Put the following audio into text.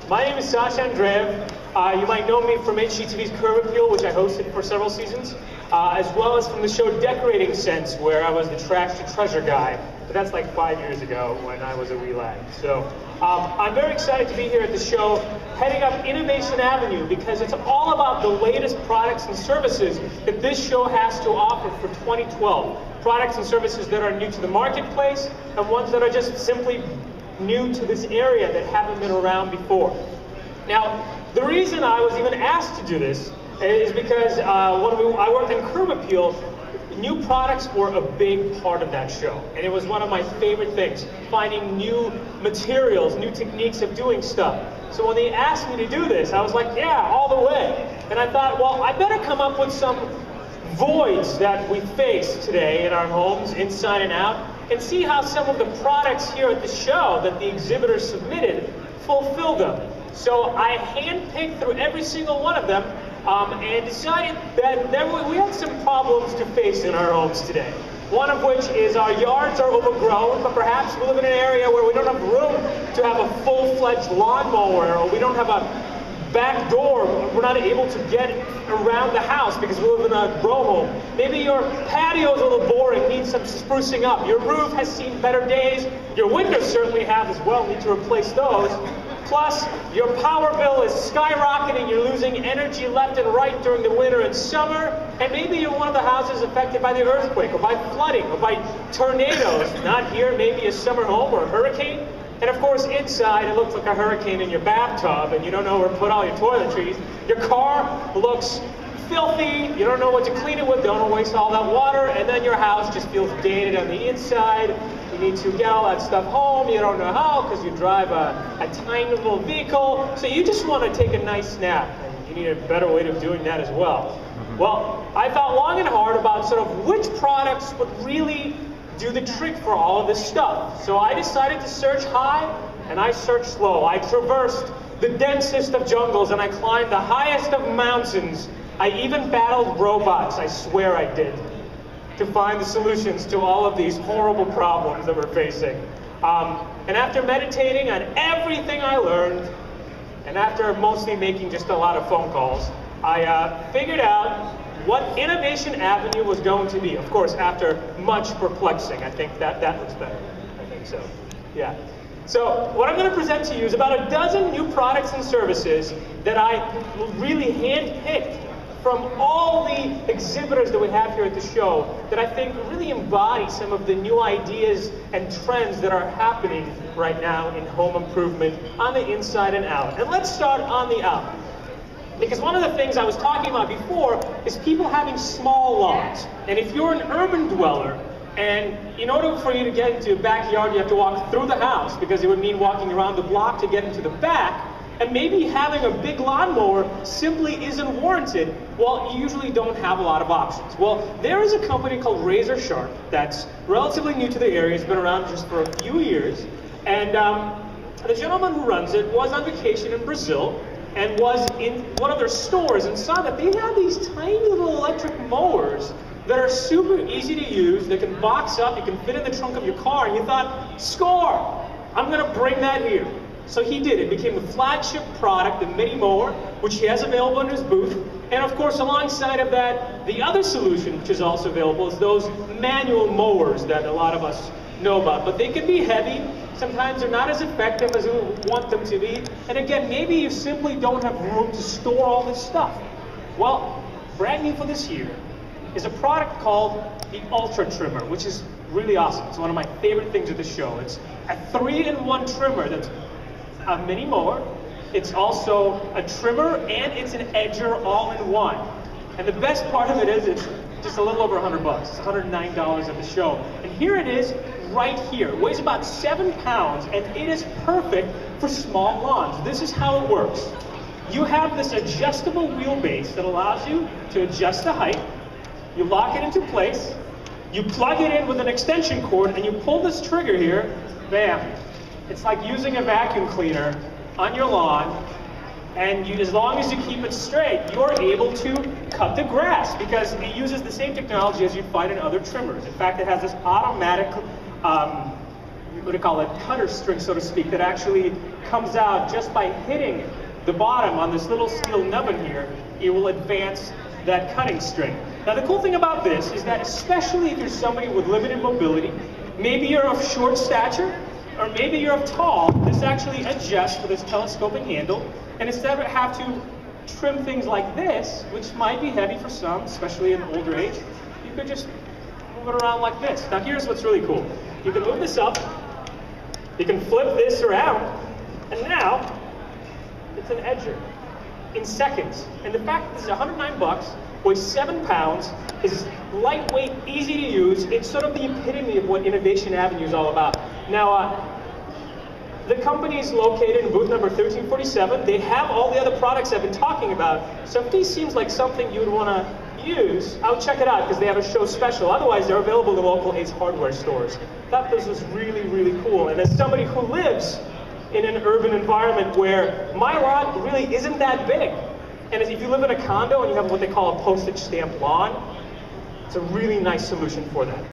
My name is Sasha Andreev. You might know me from HGTV's Curb Appeal, which I hosted for several seasons, as well as from the show Decorating Sense, where I was the trash to treasure guy. But that's like 5 years ago when I was a wee lad. So I'm very excited to be here at the show, heading up Innovation Avenue, because it's all about the latest products and services that this show has to offer for 2012. Products and services that are new to the marketplace, and ones that are just simply new to this area that haven't been around before. Now, the reason I was even asked to do this is because when I worked in Curb Appeal, new products were a big part of that show. And it was one of my favorite things, finding new materials, new techniques of doing stuff. So when they asked me to do this, I was like, yeah, all the way. And I thought, well, I better come up with some voids that we face today in our homes, inside and out, and see how some of the products here at the show that the exhibitors submitted fulfill them. So I handpicked through every single one of them and decided that we had some problems to face in our homes today. One of which is our yards are overgrown, but perhaps we live in an area where we don't have room to have a full-fledged lawnmower, or we don't have a back door, we're not able to get around the house because we live in a row home. Maybe your patio's a little boring, needs some sprucing up. Your roof has seen better days. Your windows certainly have as well, need to replace those. Plus, your power bill is skyrocketing, you're losing energy left and right during the winter and summer, and maybe you're one of the houses affected by the earthquake, or by flooding, or by tornadoes. Not here, maybe a summer home or a hurricane. And of course, inside, it looks like a hurricane in your bathtub, and you don't know where to put all your toiletries. Your car looks filthy, you don't know what to clean it with, don't want to waste all that water, and then your house just feels dated on the inside. You need to get all that stuff home, you don't know how, because you drive a tiny little vehicle, so you just want to take a nice nap, and you need a better way of doing that as well. Well, I thought long and hard about sort of which products would really do the trick for all of this stuff. So I decided to search high, and I searched low. I traversed the densest of jungles, and I climbed the highest of mountains. I even battled robots, I swear I did, to find the solutions to all of these horrible problems that we're facing. And after meditating on everything I learned, and after mostly making just a lot of phone calls, I figured out what Innovation Avenue was going to be. Of course, after much perplexing. I think that looks better. I think so. Yeah. So what I'm going to present to you is about a dozen new products and services that I really handpicked from all the exhibitors that we have here at the show that I think really embody some of the new ideas and trends that are happening right now in home improvement on the inside and out. And let's start on the out. Because one of the things I was talking about before is people having small lawns. And if you're an urban dweller, and in order for you to get into your backyard, you have to walk through the house, because it would mean walking around the block to get into the back, and maybe having a big lawnmower simply isn't warranted, well, you usually don't have a lot of options. Well, there is a company called Razarsharp that's relatively new to the area. It's been around just for a few years. And the gentleman who runs it was on vacation in Brazil, and was in one of their stores and saw that they had these tiny little electric mowers that are super easy to use, that can box up, you can fit in the trunk of your car, and you thought, score! I'm going to bring that here. So he did. It became the flagship product, the mini mower, which he has available in his booth. And of course, alongside of that, the other solution, which is also available, is those manual mowers that a lot of us know about. But they can be heavy. Sometimes they're not as effective as we want them to be. And again, maybe you simply don't have room to store all this stuff. Well, brand new for this year is a product called the UltraTrimmer, which is really awesome. It's one of my favorite things at the show. It's a 3-in-1 trimmer that's a mini mower. It's also a trimmer, and it's an edger all-in-one. And the best part of it is it's just a little over $100. It's $109 at the show. And here it is right here. It weighs about 7 pounds, and it is perfect for small lawns. This is how it works. You have this adjustable wheelbase that allows you to adjust the height. You lock it into place. You plug it in with an extension cord, and you pull this trigger here. Bam. It's like using a vacuum cleaner on your lawn, and as long as you keep it straight, you're able to cut the grass, because it uses the same technology as you'd find in other trimmers. In fact, it has this automatic what do you call it, cutter string, so to speak, that actually comes out just by hitting the bottom on this little steel nubbin here. It will advance that cutting string. Now the cool thing about this is that especially if you're somebody with limited mobility, maybe you're of short stature, or maybe you're of tall, this actually adjusts with this telescoping handle, and instead of have to trim things like this, which might be heavy for some, especially in older age, you could just move it around like this. Now here's what's really cool. You can move this up, you can flip this around, and now it's an edger in seconds. And the fact that this is 109 bucks, weighs 7 pounds, is lightweight, easy to use. It's sort of the epitome of what Innovation Avenue is all about. Now, the company is located in booth number 1347. They have all the other products I've been talking about. So if this seems like something you would want to use, I'll check it out because they have a show special. Otherwise, they're available in local Ace Hardware stores. I thought this was really, really cool. And as somebody who lives in an urban environment where my lot really isn't that big, and if you live in a condo and you have what they call a postage stamp lawn, it's a really nice solution for that.